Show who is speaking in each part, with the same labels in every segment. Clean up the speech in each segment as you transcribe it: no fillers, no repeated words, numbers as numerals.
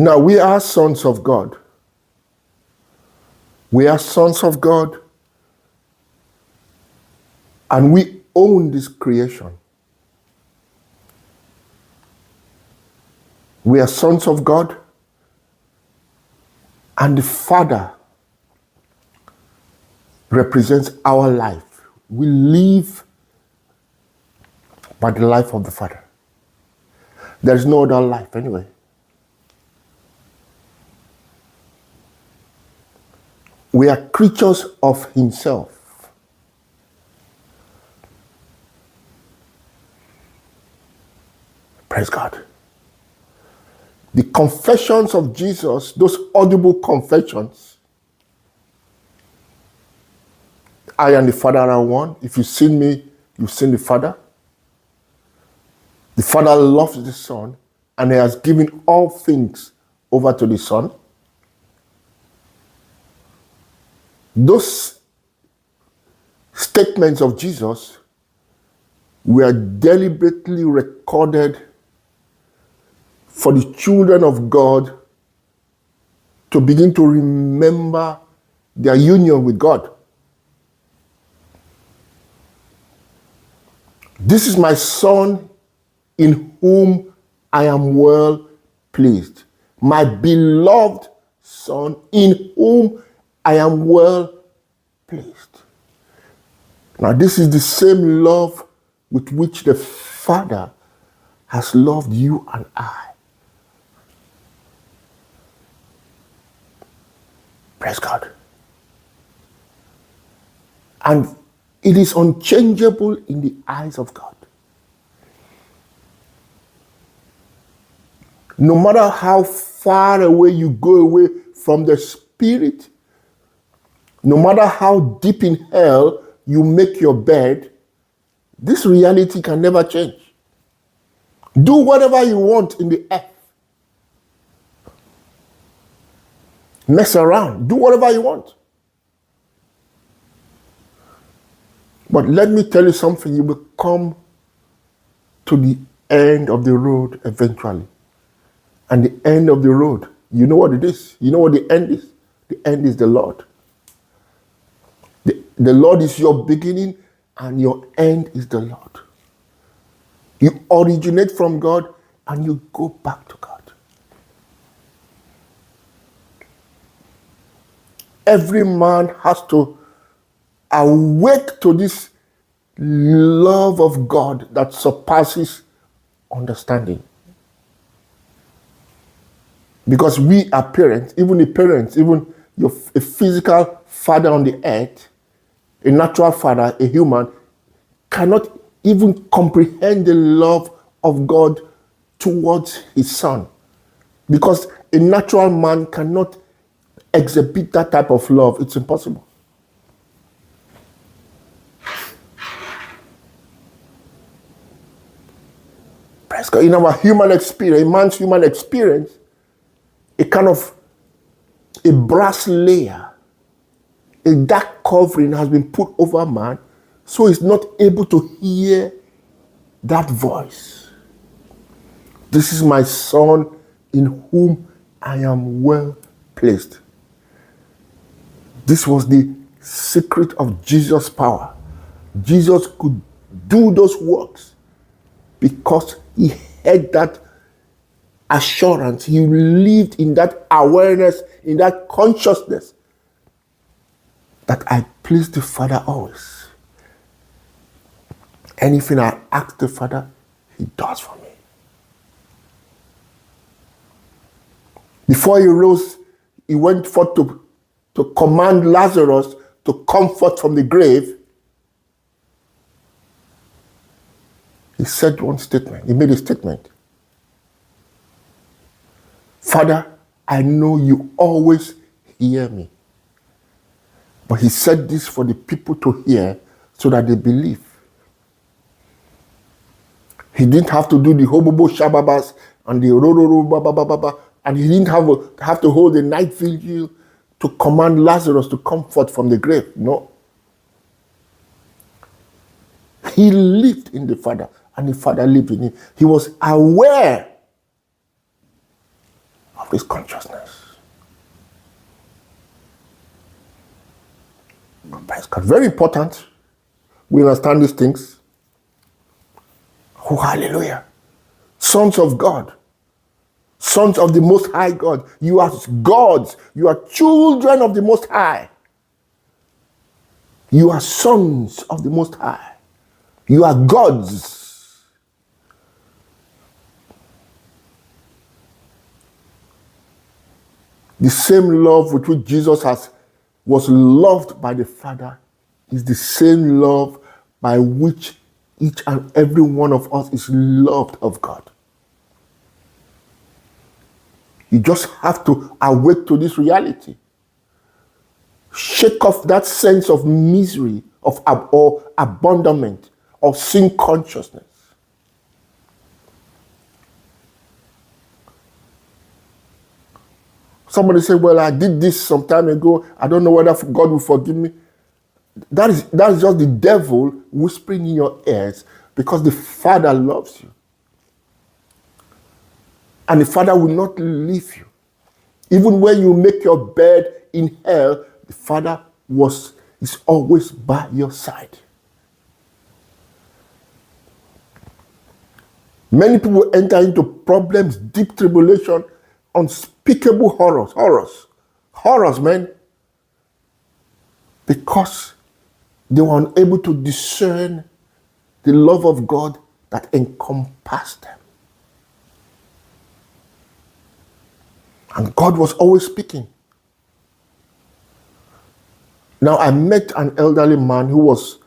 Speaker 1: Now we are sons of God. We are sons of God, and we own this creation. We are sons of God, and the Father represents our life. We live by the life of the Father. There is no other life anyway. We are creatures of Himself. Praise God. The confessions of Jesus, those audible confessions, I and the Father are one. If you've seen me, you've seen the Father. The Father loves the Son, and He has given all things over to the Son. Those statements of Jesus were deliberately recorded for the children of God to begin to remember their union with God. This is my Son in whom I am well pleased. My beloved Son in whom I am well pleased. Now, this is the same love with which the Father has loved you and I. Praise God. And it is unchangeable in the eyes of God. No matter how far away you go away from the Spirit, no matter how deep in hell you make your bed, this reality can never change. Do whatever you want in the earth. Mess around. Do whatever you want. But let me tell you something. You will come to the end of the road eventually. And the end of the road, you know what it is? You know what the end is? The end is the Lord. The Lord is your beginning, and your end is the Lord. You originate from God, and you go back to God. Every man has to awake to this love of God that surpasses understanding. Because we are parents, even a physical father on the earth, a natural father, a human, cannot even comprehend the love of God towards his son. Because a natural man cannot exhibit that type of love. It's impossible. Praise God. In our human experience, a man's human experience, a kind of a brass layer, a dark covering has been put over man, so he's not able to hear that voice. This is my son in whom I am well pleased. This was the secret of Jesus' power. Jesus could do those works because he had that assurance. He lived in that awareness, in that consciousness that I please the Father always. Anything I ask the Father, he does for me. Before he rose, he went forth to command Lazarus to come forth from the grave. He said one statement. He made a statement. Father, I know you always hear me. But he said this for the people to hear so that they believe. He didn't have to do the hobobo shababas and the rororo babababa, and he didn't have to hold a night vigil to command Lazarus to come forth from the grave. No. He lived in the Father, and the Father lived in him. He was aware of of this consciousness. Praise God. Very important. We understand these things. Oh, hallelujah. Sons of God. Sons of the Most High God. You are gods. You are children of the Most High. You are sons of the Most High. You are gods. The same love with which Jesus was loved by the Father is the same love by which each and every one of us is loved of God. You just have to awake to this reality. Shake off that sense of misery or abandonment or sin consciousness. Somebody said, well, I did this some time ago. I don't know whether God will forgive me. That is just the devil whispering in your ears because the Father loves you. And the Father will not leave you. Even when you make your bed in hell, the Father is always by your side. Many people enter into problems, deep tribulation, unspeakable horrors, man, because they were unable to discern the love of God that encompassed them. And God was always speaking. Now, I met an elderly man who was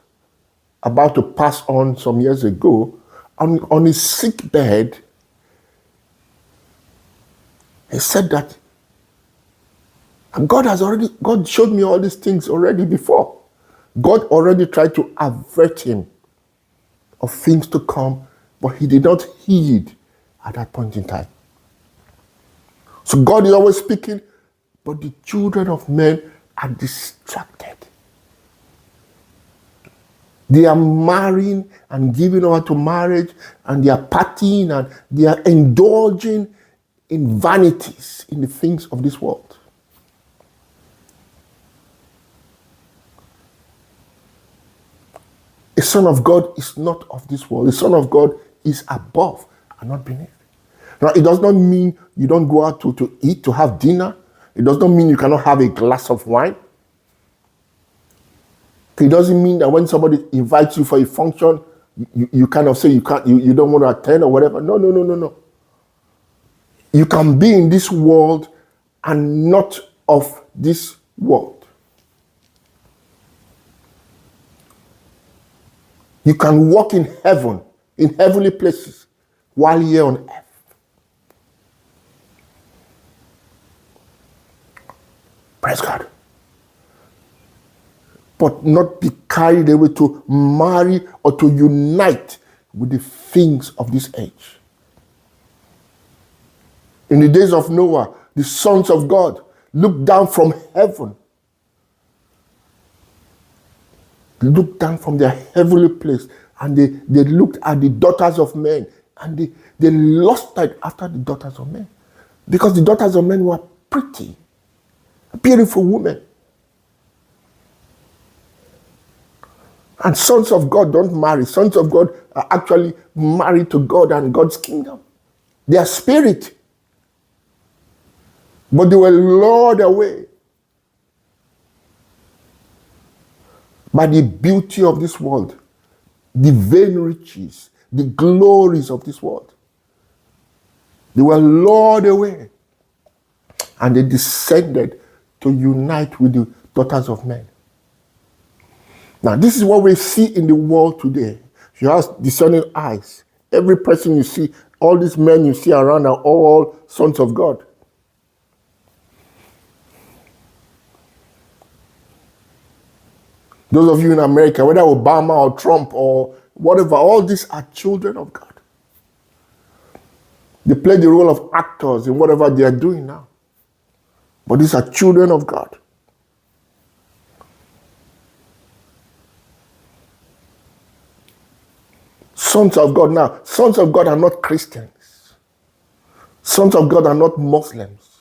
Speaker 1: about to pass on some years ago. On his sick bed, he said that God showed me all these things already before. God already tried to avert him of things to come, but he did not heed at that point in time. So God is always speaking, but the children of men are distracted. They are marrying and giving over to marriage, and they are partying and they are indulging in vanities, in the things of this world. A son of God is not of this world. A son of God is above and not beneath. Now, it does not mean you don't go out to eat, to have dinner. It does not mean you cannot have a glass of wine. It doesn't mean that when somebody invites you for a function, you kind of say you don't want to attend or whatever. No. You can be in this world and not of this world. You can walk in heaven, in heavenly places, while here on earth. Praise God. But not be carried away to marry or to unite with the things of this age. In the days of Noah, the sons of God looked down from heaven. They looked down from their heavenly place and they looked at the daughters of men and they lusted after the daughters of men. Because the daughters of men were pretty, beautiful women. And sons of God don't marry. Sons of God are actually married to God and God's kingdom. They are spirit. But they were lured away by the beauty of this world, the vain riches, the glories of this world. They were lured away. And they descended to unite with the daughters of men. Now, this is what we see in the world today. You have discerning eyes. Every person you see, all these men you see around are all sons of God. Those of you in America, whether Obama or Trump or whatever, all these are children of God. They play the role of actors in whatever they are doing now. But these are children of God. Sons of God now. Sons of God are not Christians. Sons of God are not Muslims.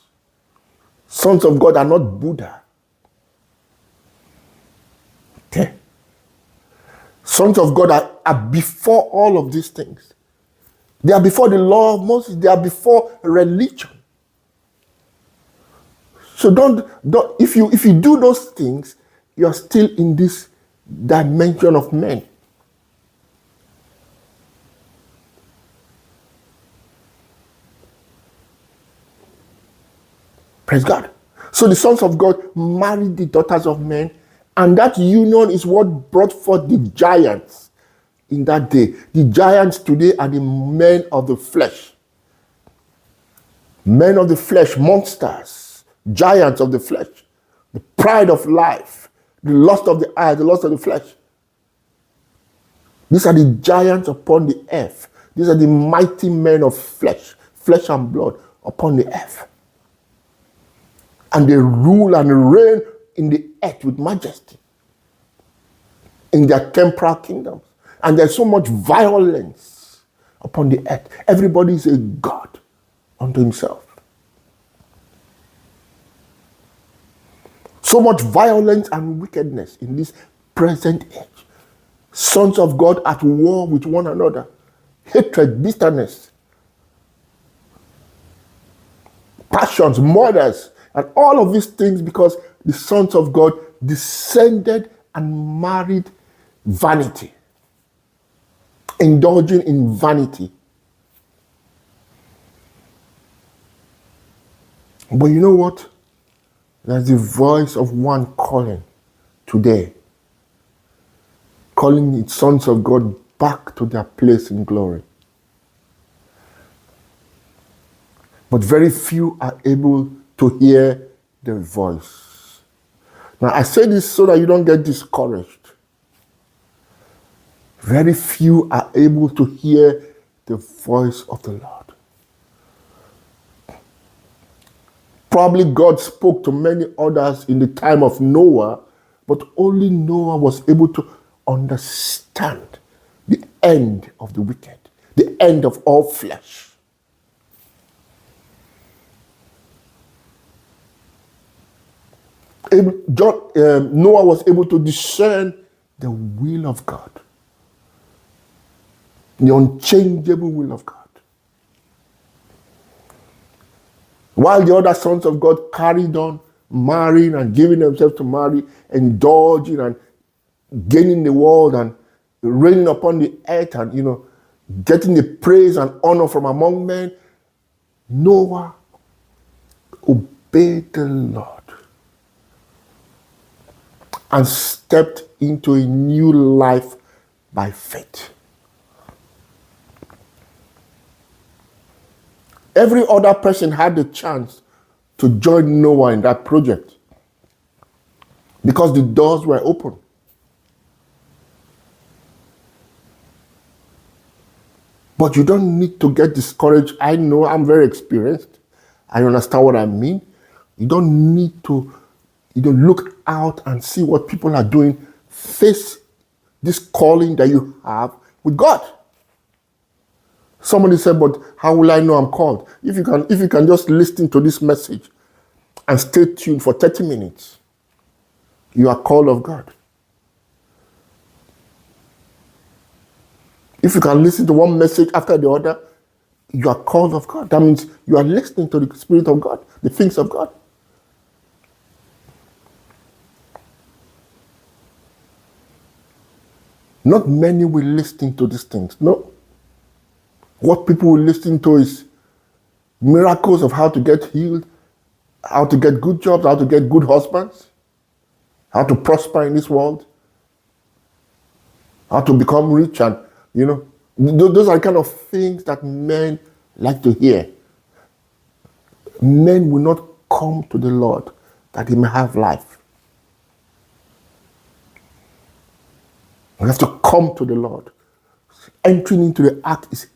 Speaker 1: Sons of God are not Buddha. Okay. Sons of God are before all of these things. They are before the law of Moses. They are before religion. So don't if you do those things, you are still in this dimension of men. Praise God. So the sons of God married the daughters of men, and that union is what brought forth the giants in that day. The giants today are the men of the flesh. Men of the flesh, monsters, giants of the flesh, the pride of life, the lust of the eye, the lust of the flesh. These are the giants upon the earth. These are the mighty men of flesh and blood upon the earth. And they rule and reign in the earth with majesty in their temporal kingdoms. And there's so much violence upon the earth. Everybody is a god unto himself. So much violence and wickedness in this present age. Sons of God at war with one another. Hatred, bitterness, passions, murders, and all of these things because the sons of God descended and married vanity, indulging in vanity. But you know what? There's the voice of one calling today, calling its sons of God back to their place in glory. But very few are able to hear the voice. Now, I say this so that you don't get discouraged. Very few are able to hear the voice of the Lord. Probably God spoke to many others in the time of Noah, but only Noah was able to understand the end of the wicked, the end of all flesh. Noah was able to discern the will of God, the unchangeable will of God. While the other sons of God carried on marrying and giving themselves to marry, indulging and gaining the world and reigning upon the earth and, getting the praise and honor from among men, Noah obeyed the Lord and stepped into a new life by faith. Every other person had the chance to join Noah in that project because the doors were open. But you don't need to get discouraged. I know I'm very experienced. I understand what I mean. You don't need to look out and see what people are doing. Face this calling that you have with God. Somebody said, but how will I know I'm called? If you can just listen to this message and stay tuned for 30 minutes, you are called of God. If you can listen to one message after the other, you are called of God. That means you are listening to the Spirit of God, the things of God. Not many will listen to these things. No. What people will listen to is miracles of how to get healed, how to get good jobs, how to get good husbands, how to prosper in this world, how to become rich, and those are the kind of things that men like to hear. Men will not come to the Lord that he may have life. We have to come to the Lord. Entering into the ark is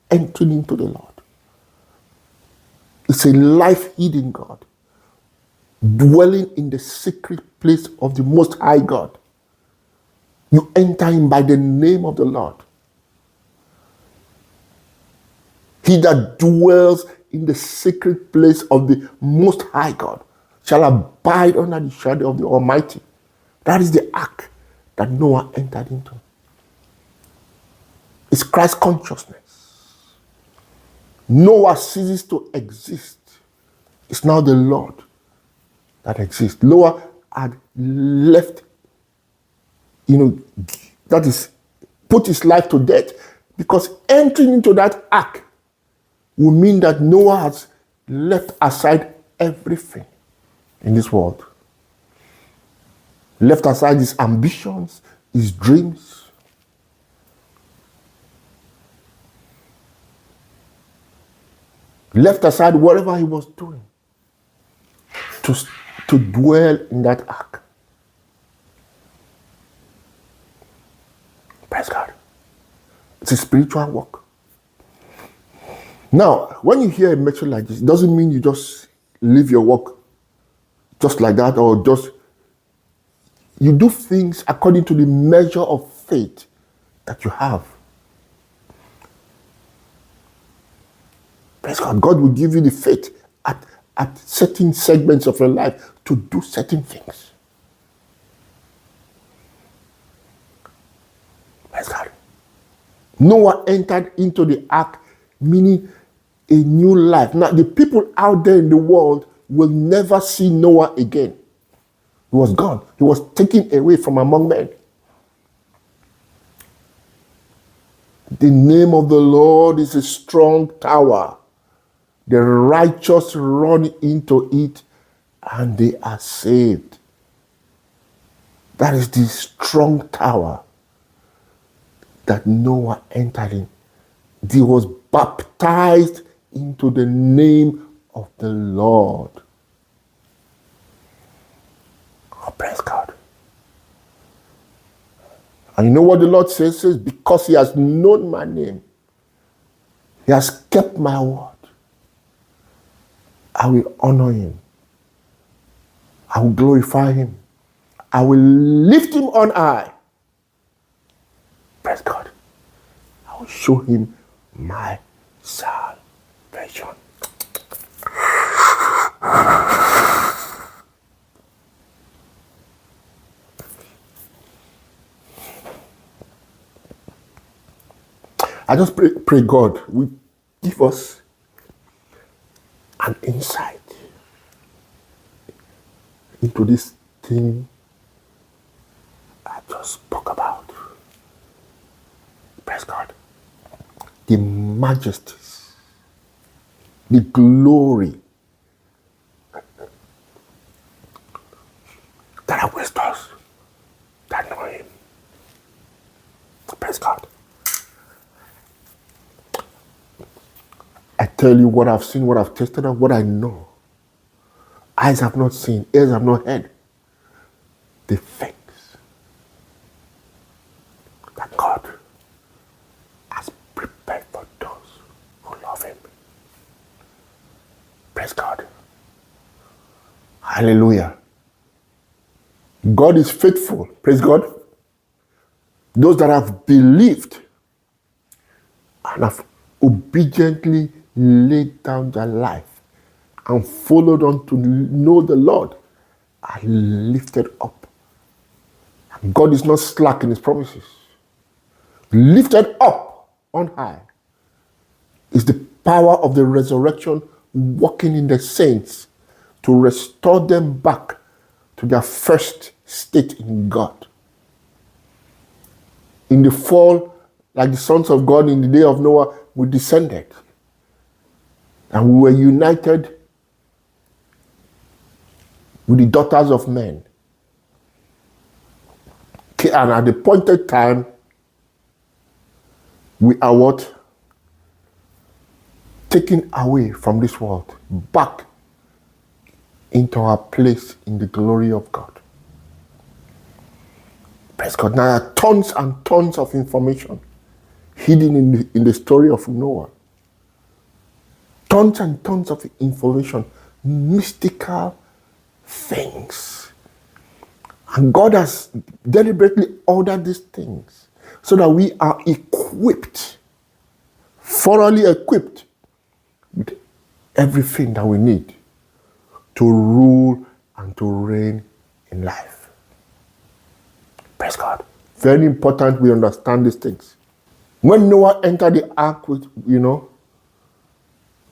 Speaker 1: entering into the Lord. It's a life hidden God, dwelling in the secret place of the Most High God. You enter in by the name of the Lord. He that dwells in the secret place of the Most High God. shall abide under the shadow of the Almighty. That is the ark that Noah entered into. It's Christ consciousness. Noah ceases to exist. It's now the Lord that exists. Noah had left, that is, put his life to death, because entering into that ark will mean that Noah has left aside everything in this world. Left aside his ambitions, his dreams. Left aside whatever he was doing to dwell in that ark. Praise God. It's a spiritual walk. Now, when you hear a message like this, it doesn't mean you just live your work just like that, or just you do things according to the measure of faith that you have. Praise God. God will give you the faith at certain segments of your life to do certain things. Praise God. Noah entered into the ark, meaning a new life. Now, the people out there in the world will never see Noah again. He was gone. He was taken away from among men. The name of the Lord is a strong tower. The righteous run into it and they are saved. That is the strong tower that Noah entered in. He was baptized into the name of the Lord. Oh, praise God. And you know what the Lord says? Because he has known my name, he has kept my word, I will honor him. I will glorify him. I will lift him on high. Praise God. I will show him my salvation. I just pray God will give us an insight into this thing I just spoke about. Praise God. The majesties, the glory that awaits us that know him. Praise God. I tell you what I've seen, what I've tasted of, what I know. Eyes have not seen, ears have not heard. The things that God has prepared for those who love him. Praise God. Hallelujah. God is faithful. Praise God. Those that have believed and have obediently laid down their life and followed on to know the Lord are lifted up. And God is not slack in his promises. Lifted up on high is the power of the resurrection working in the saints to restore them back to their first state in God. In the fall, like the sons of God in the day of Noah, we descended. And we were united with the daughters of men. Okay, and at the appointed time, we are what? Taken away from this world, back into our place in the glory of God. Praise God. Now there are tons and tons of information hidden in the story of Noah. Tons and tons of information, mystical things. And God has deliberately ordered these things so that we are equipped, thoroughly equipped with everything that we need to rule and to reign in life. Praise God. Very important we understand these things. When Noah entered the ark with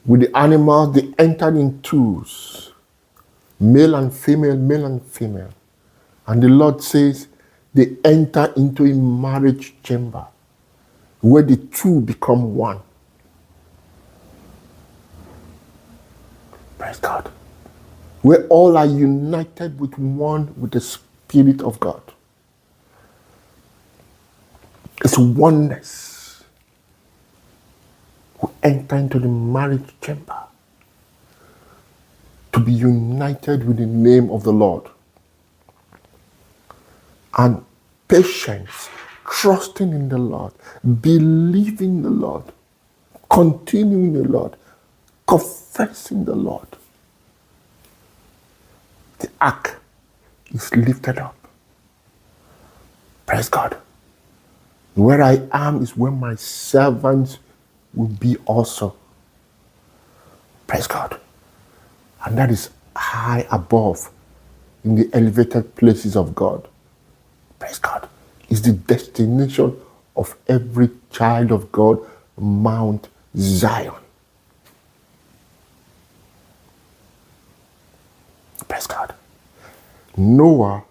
Speaker 1: the animals, they entered in twos, male and female, male and female. And the Lord says they enter into a marriage chamber where the two become one. Praise God. Where all are united with one with the Spirit of God. It's oneness. We enter into the marriage chamber to be united with the name of the Lord. And patience, trusting in the Lord, believing the Lord, continuing the Lord, confessing the Lord. The ark is lifted up. Praise God. Where I am is where my servants will be also. Praise God. And that is high above in the elevated places of God. Praise God. Is the destination of every child of God, Mount Zion. Praise God. Noah,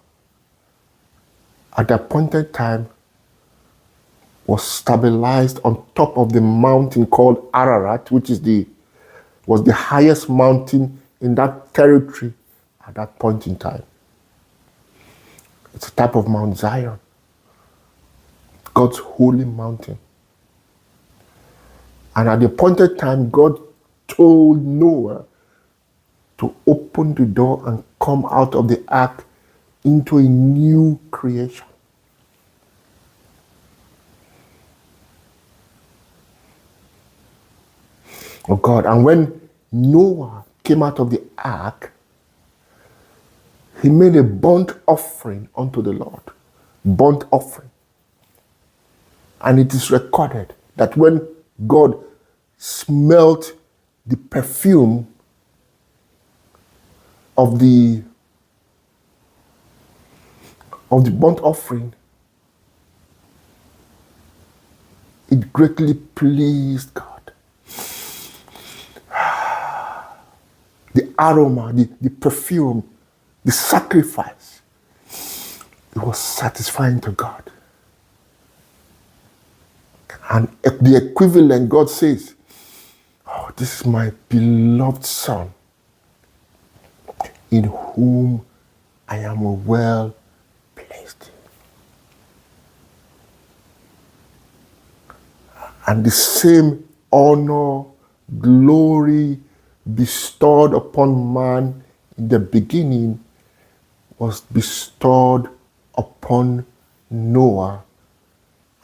Speaker 1: at the appointed time, was stabilized on top of the mountain called Ararat, which was the highest mountain in that territory at that point in time. It's a type of Mount Zion, God's holy mountain. And at the appointed time, God told Noah to open the door and come out of the ark into a new creation. Oh God, and when Noah came out of the ark, he made a burnt offering unto the Lord. Burnt offering. And it is recorded that when God smelt the perfume of the burnt offering, it greatly pleased God. The aroma, the perfume, the sacrifice, it was satisfying to God. And the equivalent, God says, oh, this is my beloved Son, in whom I am well pleased. And the same honor, glory bestowed upon man in the beginning was bestowed upon Noah.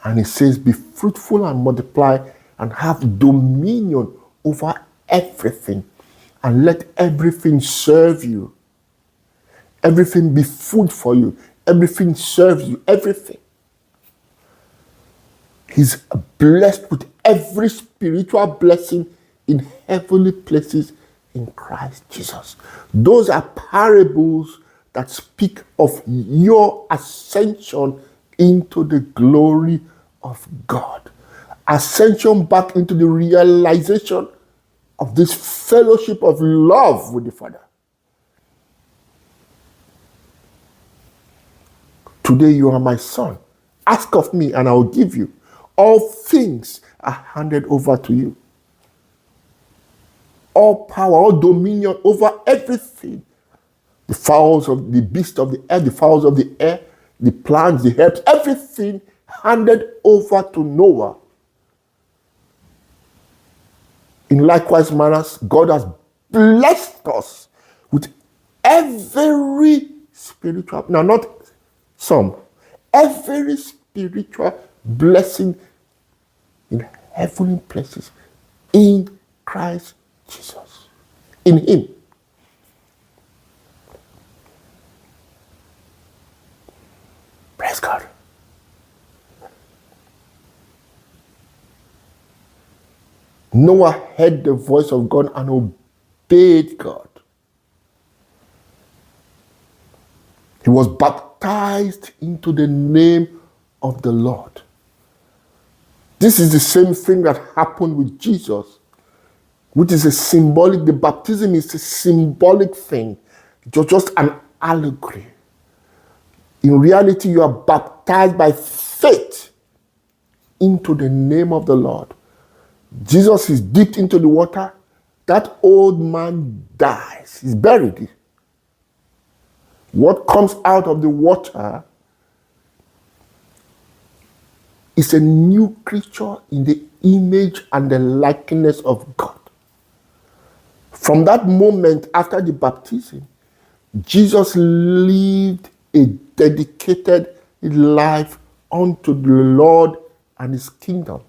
Speaker 1: And it says, be fruitful and multiply and have dominion over everything. And let everything serve you. Everything be food for you. Everything serves you. Everything. He's blessed with every spiritual blessing in heavenly places in Christ Jesus. Those are parables that speak of your ascension into the glory of God. Ascension back into the realization of this fellowship of love with the Father. Today you are my son. Ask of me and I will give you. All things are handed over to you. All power, all dominion over everything. The fowls of the beasts of the air, the fowls of the air, the plants, the herbs, everything handed over to Noah. In likewise manners, God has blessed us with every spiritual, now not some, every spiritual blessing in heavenly places in Christ Jesus. In Him. Praise God. Noah heard the voice of God and obeyed God. He was baptized into the name of the Lord. This is the same thing that happened with Jesus, which is the baptism is a symbolic thing. It was just an allegory. In reality, you are baptized by faith into the name of the Lord. Jesus is dipped into the water. That old man dies. He's buried. What comes out of the water is a new creature in the image and the likeness of God. From that moment after the baptism, Jesus lived a dedicated life unto the Lord and his kingdom.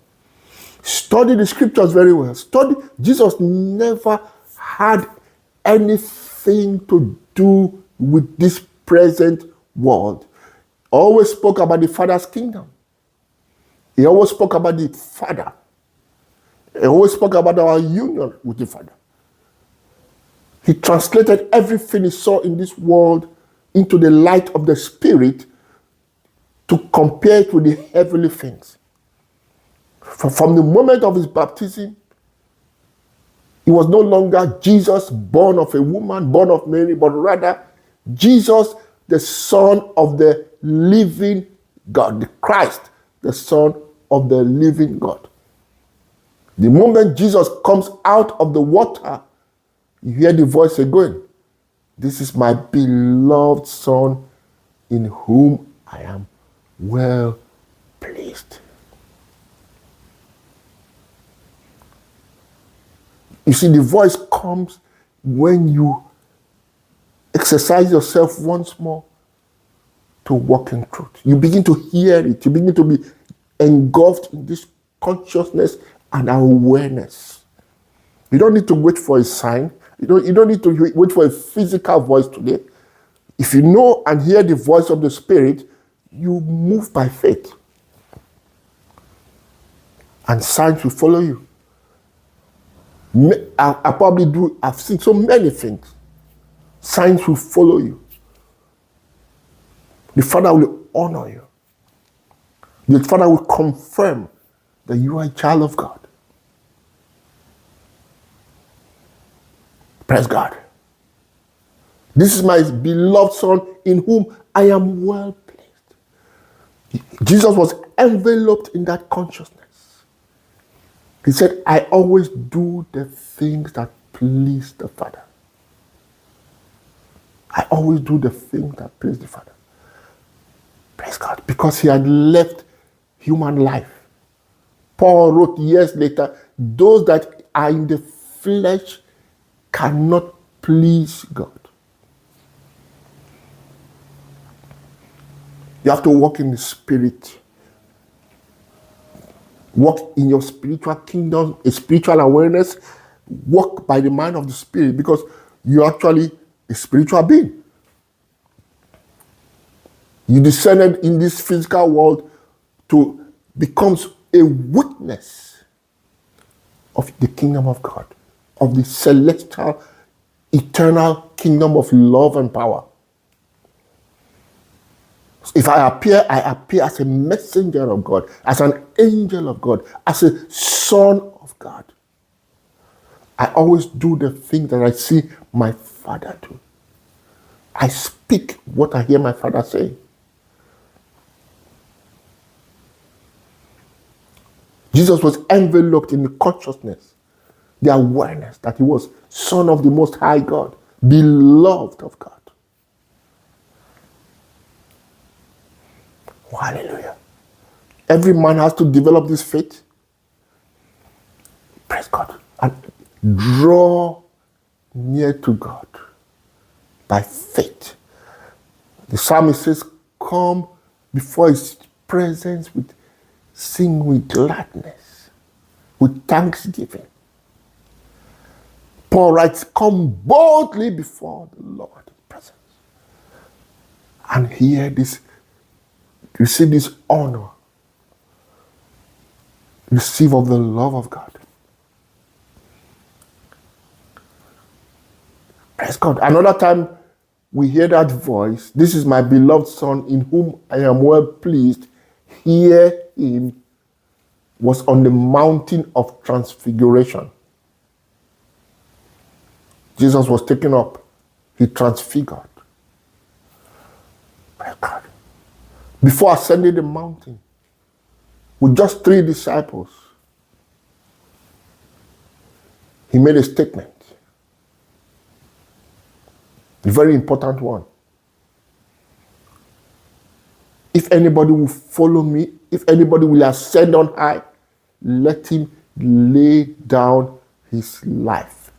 Speaker 1: Study the scriptures very well. Jesus never had anything to do with this present world. Always spoke about the Father's kingdom. He always spoke about the Father. He always spoke about our union with the Father. He translated everything he saw in this world into the light of the Spirit to compare it with the heavenly things. From the moment of his baptism, he was no longer Jesus born of a woman, born of Mary, but rather Jesus, the Son of the living God, the Christ, the Son of the living God. The moment Jesus comes out of the water, you hear the voice again. This is my beloved Son in whom I am well pleased. You see, the voice comes when you exercise yourself once more to walk in truth. You begin to hear it. You begin to be engulfed in this consciousness and awareness. You don't need to wait for a sign. You don't need to wait for a physical voice today. If you know and hear the voice of the Spirit, you move by faith. And signs will follow you. I've seen so many things. Signs will follow you. The Father will honor you. The Father will confirm that you are a child of God. Praise God. This is my beloved Son in whom I am well pleased. Jesus was enveloped in that consciousness. He said, I always do the things that please the Father. I always do the things that please the Father. Praise God. Because he had left human life. Paul wrote years later, those that are in the flesh cannot please God. You have to walk in the Spirit. Walk in your spiritual kingdom, a spiritual awareness. Walk by the mind of the Spirit because you're actually a spiritual being. You descended in this physical world to become a witness of the kingdom of God, of the celestial, eternal kingdom of love and power. If I appear as a messenger of God, as an angel of God, as a son of God. I always do the thing that I see my Father do. I speak what I hear my Father say. Jesus was enveloped in the consciousness, the awareness that he was Son of the Most High God, beloved of God. Oh, hallelujah. Every man has to develop this faith. Praise God. And draw near to God by faith. The psalmist says, come before his presence sing with gladness, with thanksgiving. Paul writes, come boldly before the Lord's presence. And hear this, receive this honor. Receive of the love of God. Praise God. Another time, we hear that voice, "This is my beloved Son in whom I am well pleased. Hear him," was on the mountain of transfiguration. Jesus was taken up. He transfigured. My God. Before ascending the mountain, with just 3 disciples, he made a statement. A very important one. If anybody will follow me, if anybody will ascend on high, let him lay down his life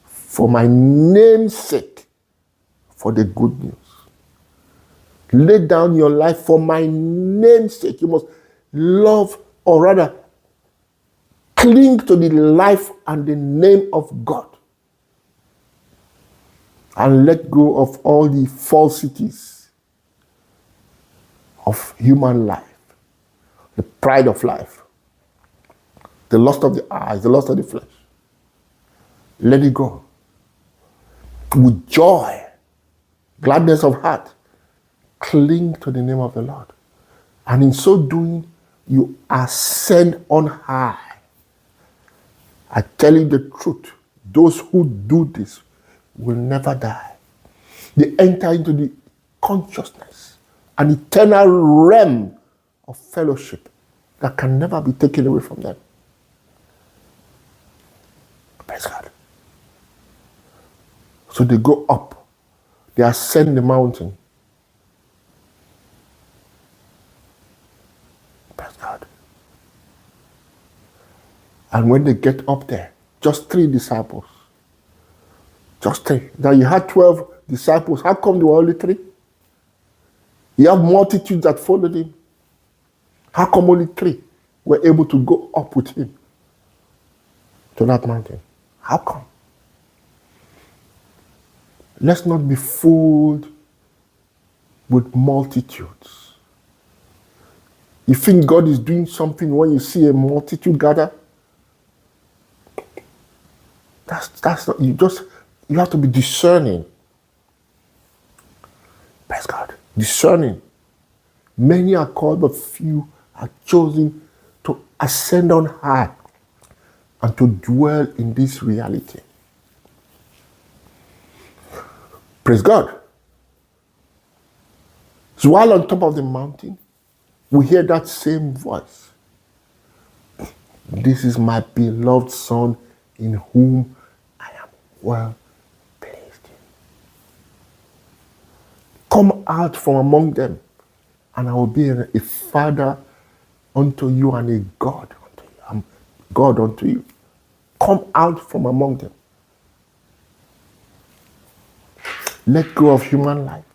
Speaker 1: for my name's sake, for the good news. Lay down your life for my name's sake. You must love, or rather, cling to the life and the name of God. And let go of all the falsities of human life, the pride of life, the lust of the eyes, the lust of the flesh. Let it go. With joy, gladness of heart, cling to the name of the Lord. And in so doing, you ascend on high. I tell you the truth, those who do this will never die. They enter into the consciousness, an eternal realm of fellowship that can never be taken away from them. Praise God. So they go up, they ascend the mountain. Praise God. And when they get up there, just 3 disciples. Just 3. Now you had 12 disciples. How come there were only 3? You have multitudes that followed him. How come only 3 were able to go up with him to that mountain? How come? Let's not be fooled with multitudes. You think God is doing something when you see a multitude gather? That's not, you have to be discerning. Praise God. Discerning. Many are called, but few are chosen to ascend on high and to dwell in this reality. Praise God. So while on top of the mountain, we hear that same voice. "This is my beloved Son in whom I am well pleased." Come out from among them, and I will be a father unto you and a God unto you. I'm God unto you. Come out from among them. Let go of human life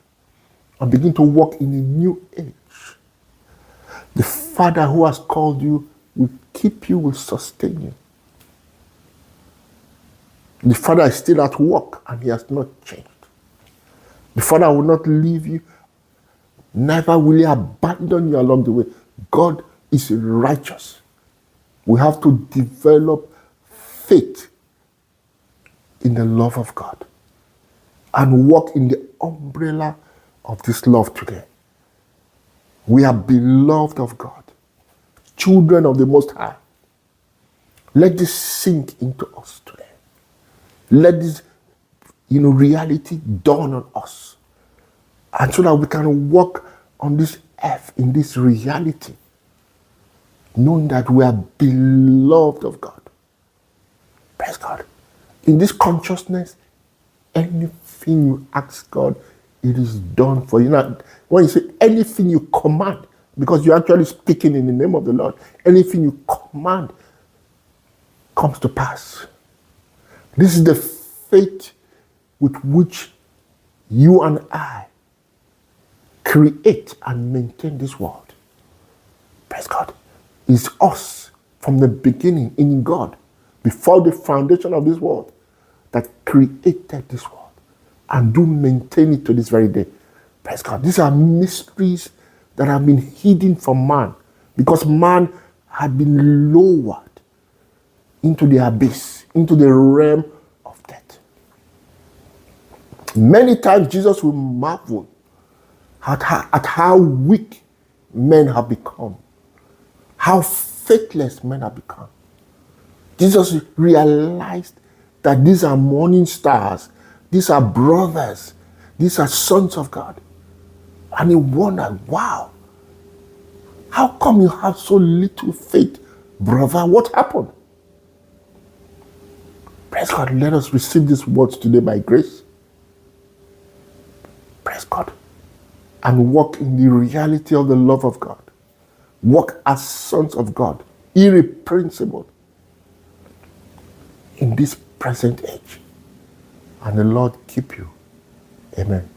Speaker 1: and begin to walk in a new age. The Father who has called you will keep you, will sustain you. The Father is still at work and he has not changed. The Father will not leave you, neither will he abandon you along the way. God is righteous. We have to develop faith in the love of God and walk in the umbrella of this love today. We are beloved of God, children of the Most High. Let this sink into us today. Let this, reality dawn on us. And so that we can walk on this earth in this reality, knowing that we are beloved of God. Praise God. In this consciousness, anything you ask God, it is done for you. Now, when you say anything you command, because you're actually speaking in the name of the Lord, anything you command comes to pass. This is the faith with which you and I create and maintain this world. Praise God. It's us from the beginning in God, before the foundation of this world, that created this world and do maintain it to this very day. Praise God. These are mysteries that have been hidden from man because man had been lowered into the abyss, into the realm of death. Many times Jesus will marvel at how weak men have become, how faithless men have become. Jesus realized that these are morning stars, these are brothers, these are sons of God. And he wondered, wow, how come you have so little faith, brother? What happened? Praise God, let us receive these words today by grace. Praise God. And walk in the reality of the love of God. Walk as sons of God, irrepressible in this present age. And the Lord keep you. Amen.